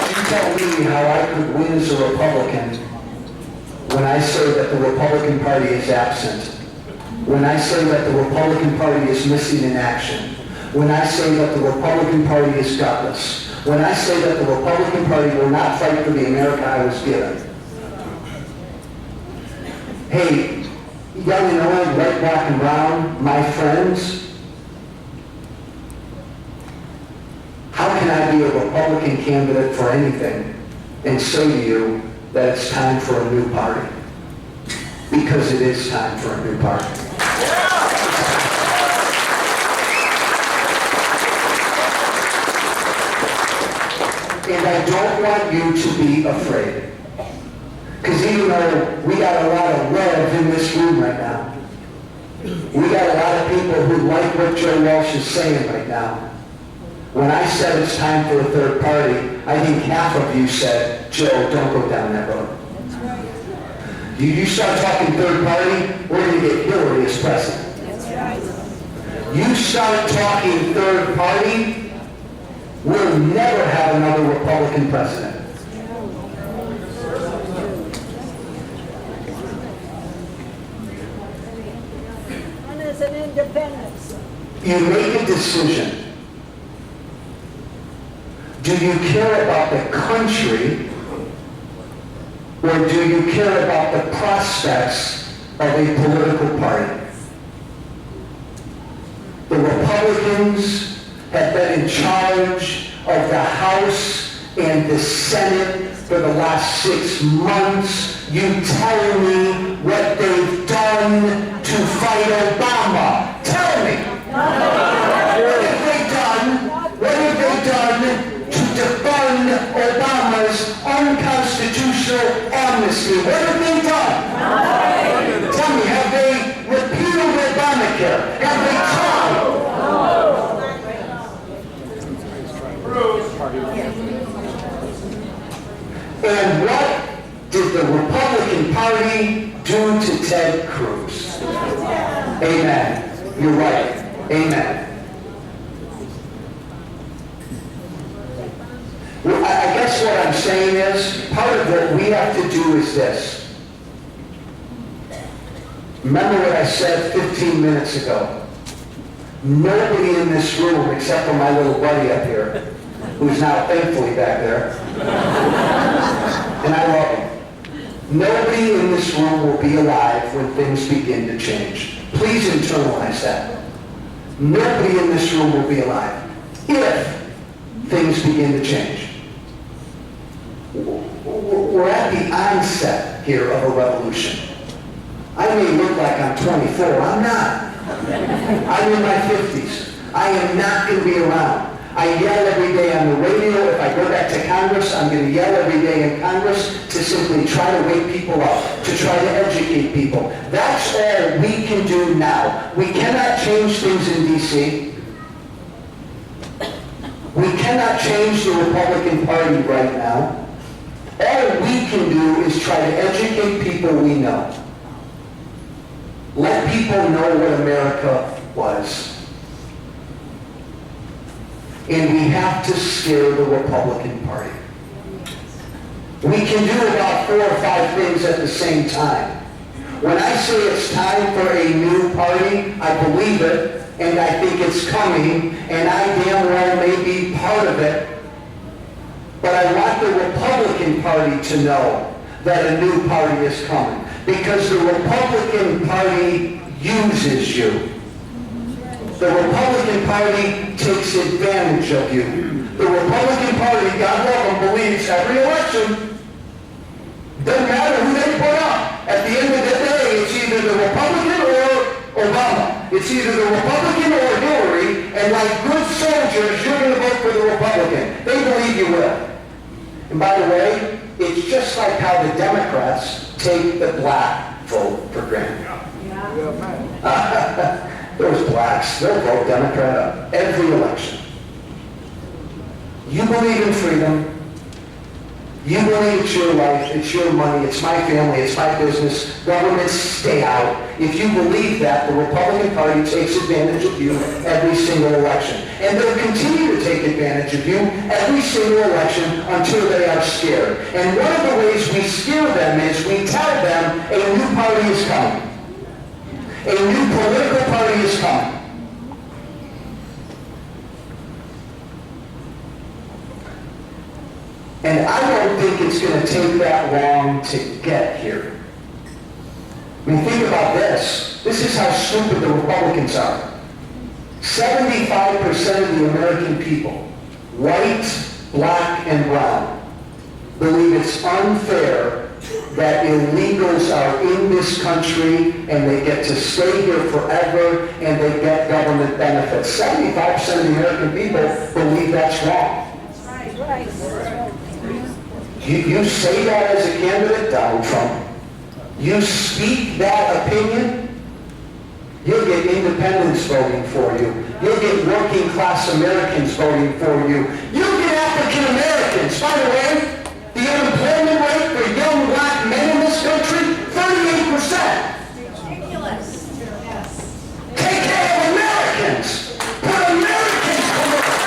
You tell me how I could win as a Republican when I say that the Republican Party is absent, when I say that the Republican Party is missing in action, when I say that the Republican Party is gutless, when I say that the Republican Party will not fight for the America I was given. Hey, young and old, white, black, and brown, my friends, how can I be a Republican candidate for anything and say to you that it's time for a new party? Because it is time for a new party. And I don't want you to be afraid. Because even though we got a lot of love in this room right now, we got a lot of people who like what Joe Walsh is saying right now. When I said it's time for a third party, I think half of you said, Joe, don't go down that road. You start talking third party, we're going to get Hillary as president. You start talking third party, we'll never have another Republican president. One is an independence. You make a decision. Do you care about the country, or do you care about the prospects of a political party? The Republicans have been in charge of the House and the Senate for the last 6 months. You tell me what they've done to fight Obama. Tell me. What have they done to defund Obama's unconstitutional amnesty? What have they done? Tell me, have they repealed Obamacare? Have they tried? And what did the Republican Party do to Ted Cruz? Amen. You're right. Amen. Well, I guess what I'm saying is, part of what we have to do is this. Remember what I said 15 minutes ago. Nobody in this room, except for my little buddy up here, who's now thankfully back there, and I love him. Nobody in this room will be alive when things begin to change. Please internalize that. Nobody in this room will be alive if things begin to change. We're at the onset here of a revolution. I may look like I'm 24. I'm not. I'm in my 50s. I am not going to be around. I yell every day on the radio. If I go back to Congress, I'm going to yell every day in Congress to simply try to wake people up, to try to educate people. That's all we can do now. We cannot change things in D.C. We cannot change the Republican Party right now. All we can do is try to educate people we know. Let people know what America was. And we have to scare the Republican Party. We can do about 4 or 5 things at the same time. When I say it's time for a new party, I believe it, and I think it's coming, and I damn well may be part of it. But I want the Republican Party to know that a new party is coming. Because the Republican Party uses you. The Republican Party takes advantage of you. The Republican Party, God love them, believes every election, doesn't matter who they put up. At the end of the day, it's either the Republican or Obama. It's either the Republican or Hillary, and like good soldiers, you're going to vote for the Republican. They believe you will. And by the way, it's just like how the Democrats take the black vote for granted. Those blacks, they'll vote Democrat up every election. You believe in freedom. You believe it's your life, it's your money, it's my family, it's my business. Governments, stay out. If you believe that, the Republican Party takes advantage of you every single election. And they'll continue to take advantage of you every single election until they are scared. And one of the ways we scare them is we tell them a new party is coming. A new political party is coming. And I don't think it's going to take that long to get here. I mean, think about this. This is how stupid the Republicans are. 75% of the American people, white, black, and brown, believe it's unfair that illegals are in this country and they get to stay here forever and they get government benefits. 75% of the American people believe that's wrong. Right. You say that as a candidate, Donald Trump. You speak that opinion, you'll get independents voting for you. You'll get working class Americans voting for you. You'll get African Americans. By the way, the unemployment rate for young black men in this country, 38%. Ridiculous. Yes. Take care of Americans. Put Americans first.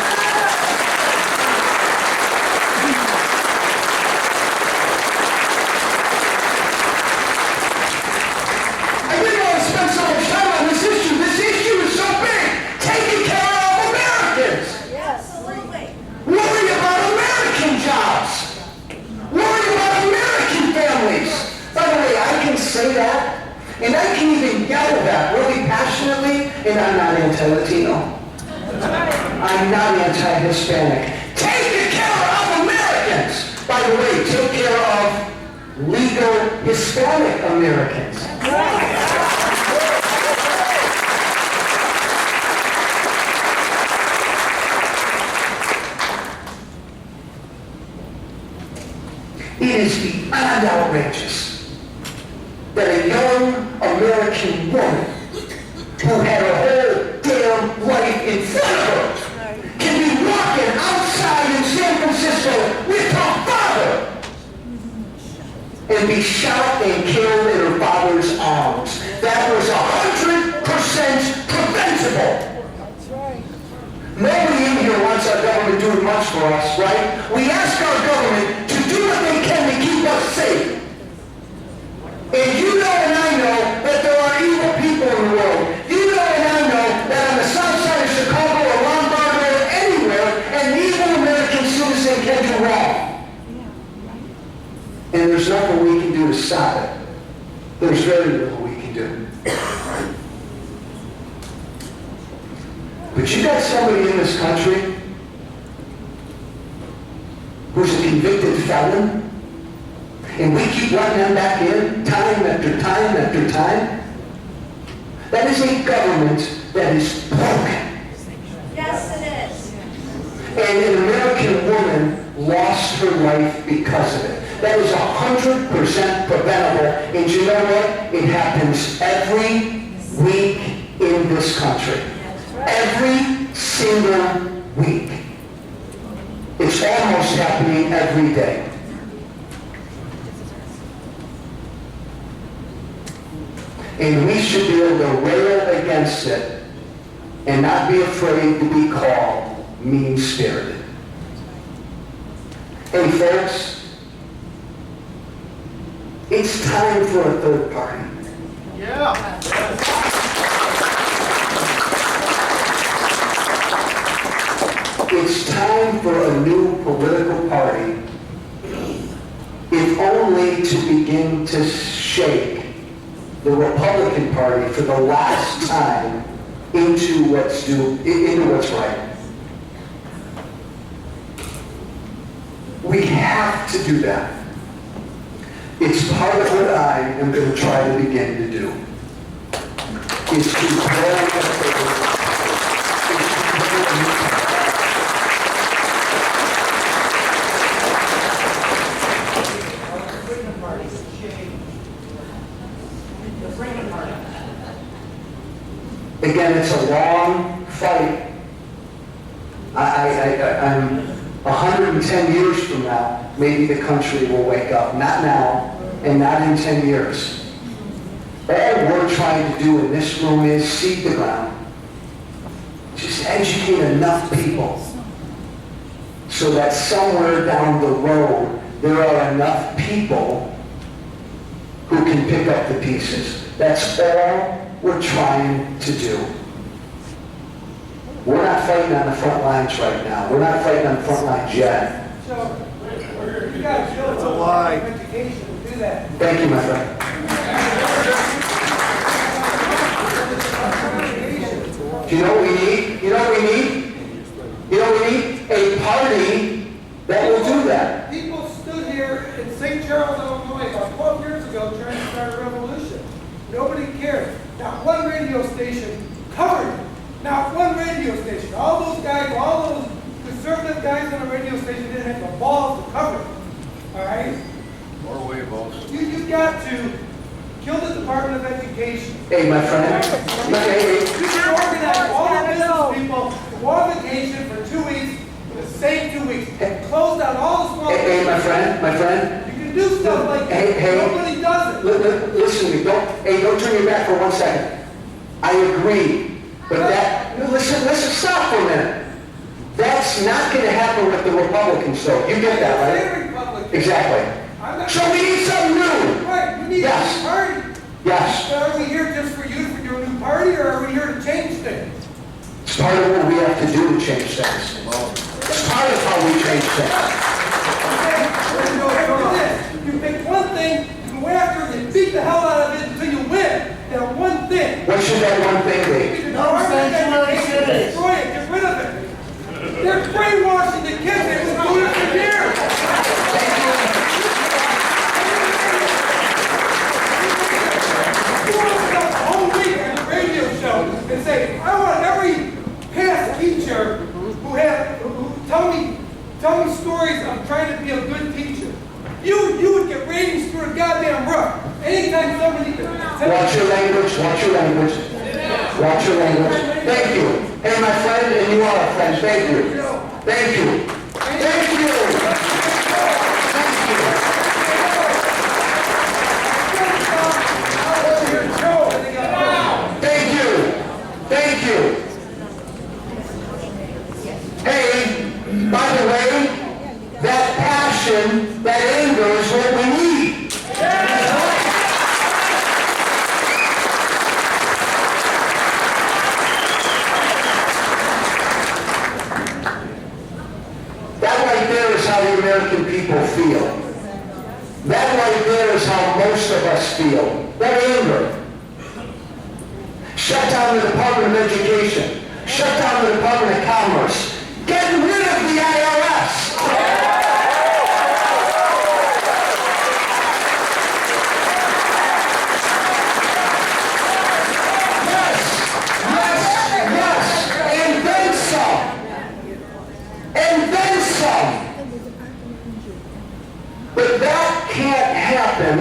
I didn't want to spend so much time on this issue. This issue is so big. Taking care of Americans. Absolutely. Worry about American jobs. Worry about American families. By the way, I can say that, and I can even yell that really passionately, and I'm not anti-Latino. I'm not anti-Hispanic. Take care of Americans. By the way, take care of legal Hispanic Americans. It is beyond outrageous that a young American woman who had her whole damn life in front of her can be walking outside in San Francisco with her father than be shot and killed in her father's arms. That was 100% preventable. That's right. Nobody in here wants our government doing much for us, right? We ask our government to do what they can to keep us safe. And you know and I know that there are evil people in the world. You know and I know that on the south side of Chicago or Lombard or anywhere, an evil American citizen can do wrong. And there's nothing we can do to stop it. There's very little we can do. But you got somebody in this country who's a convicted felon, and we keep letting them back in time after time after time. That is a government that is broken. Yes, it is. And an American woman lost her life because of it. That is 100% preventable. And you know what? It happens every week in this country. Every single week. It's almost happening every day. And we should be able to rail against it and not be afraid to be called mean-spirited. Hey folks, it's time for a third party. Yeah. It's time for a new political party, if only to begin to shake the Republican Party for the last time into what's right. We have to do that. It's part of what I am going to try to begin to do. Is to grow Again, it's a long fight. I'm 110 years from now, maybe the country will wake up. Not now, and not in 10 years. All we're trying to do in this room is seed the ground. Just educate enough people so that somewhere down the road, there are enough people who can pick up the pieces. That's all we're trying to do. We're not fighting on the front lines right now. We're not fighting on the front lines yet. So, you got to build a lie. education to do that. Thank you, my friend. You know what we need? You know what we need? You know what we need? A party that will do that. People stood here in St. Charles, Illinois, about 12 years ago trying to start a revolution. Nobody cared. Not one radio station covered it. Not one radio station. All those guys, all those conservative guys on the radio station didn't have the balls to cover it. All right? More way, boss. You got to kill the Department of Education. Hey, my friend. Hey, You can organize all the business people to go on vacation for 2 weeks, for the same 2 weeks. Close down all the small hey, my businesses. friend, my friend. You can do stuff like that. Hey. Nobody does it. Listen to me. Don't turn your back for 1 second. I agree. But listen, stop for a minute. That's not going to happen with the Republicans, though. You get that, right? Republican. Exactly. So we need something new. Right, we need a new party. Yes. So are we here just for you for your new party, or are we here to change things? It's part of what we have to do to change things. It's part of how we change things. Okay, let's go through this. You pick one thing, you go after it, and beat the hell out of it until you win. That one thing. What should that one thing be? Destroy it, get rid of it. They're brainwashing the kids, they've been doing it for years. You want to stop the whole week on the radio show and say, I want every past teacher who tell me stories of trying to be a good teacher. You would get ratings through the goddamn roof. Anytime somebody... Watch your language, watch your language. Watch your language. Thank you. Hey, my friend, and you are a friend. Thank you. Thank you. Thank you. Thank you. people feel. That right there is how most of us feel. That anger. Shut down the Department of Education. Shut down the Department of Commerce. Get rid of the IRS. Yes, and then some. And then some. But that can't happen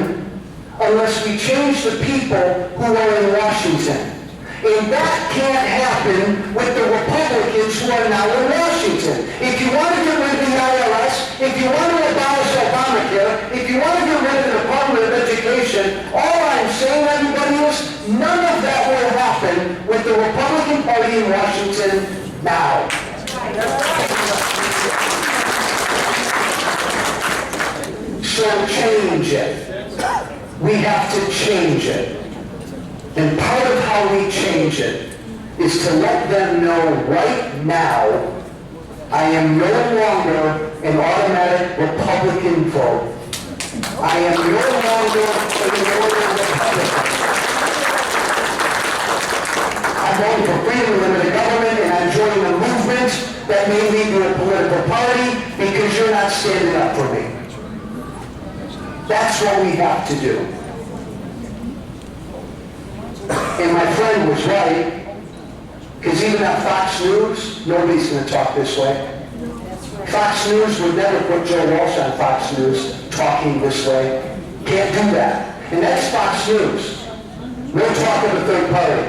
unless we change the people who are in Washington. And that can't happen with the Republicans who are now in Washington. If you want to get rid of the IRS, if you want to abolish Obamacare, if you want to get rid of the Department of Education, all I'm saying, everybody, is none of that will happen with the Republican Party in Washington now. So change it. We have to change it. And part of how we change it is to let them know right now, I am no longer an automatic Republican vote. I am no longer an Northern Republican. I'm voting for freedom and limited government, and I'm joining a movement that may lead to a political party because you're not standing up for me. That's what we have to do. And my friend was right, because even on Fox News, nobody's going to talk this way. Fox News would never put Joe Walsh on Fox News talking this way. Can't do that. And that's Fox News. No talk of a third party.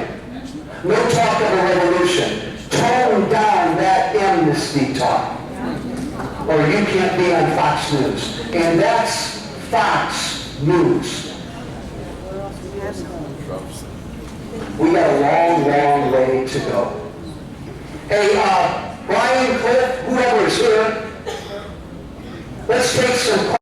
No talk of a revolution. Tone down that amnesty talk, or you can't be on Fox News. And that's Fox News. We got a long, long way to go. Hey, Brian, Cliff, whoever is here, let's take some